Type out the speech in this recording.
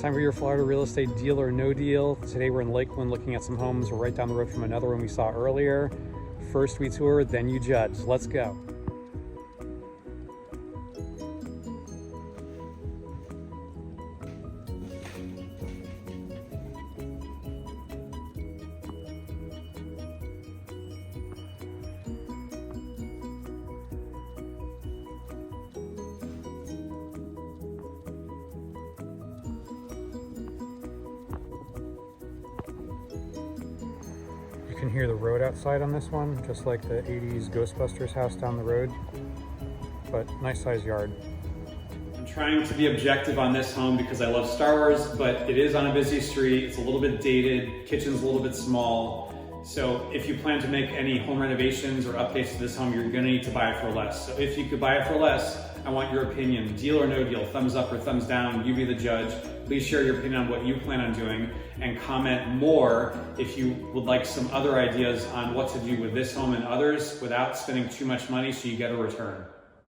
Time for your Florida real estate deal or no deal. Today we're in Lakeland looking at some homes. We're right down the road from another one we saw earlier. First we tour, then you judge. Let's go. You can hear the road outside on this one, just like the 80s Ghostbusters house down the road, but nice size yard. I'm trying to be objective on this home because I love Star Wars, but it is on a busy street. It's a little bit dated, kitchen's a little bit small. So if you plan to make any home renovations or updates to this home, you're gonna need to buy it for less. So if you could buy it for less, I want your opinion. Deal or no deal, thumbs up or thumbs down, you be the judge. Please share your opinion on what you plan on doing and comment more if you would like some other ideas on what to do with this home and others without spending too much money so you get a return.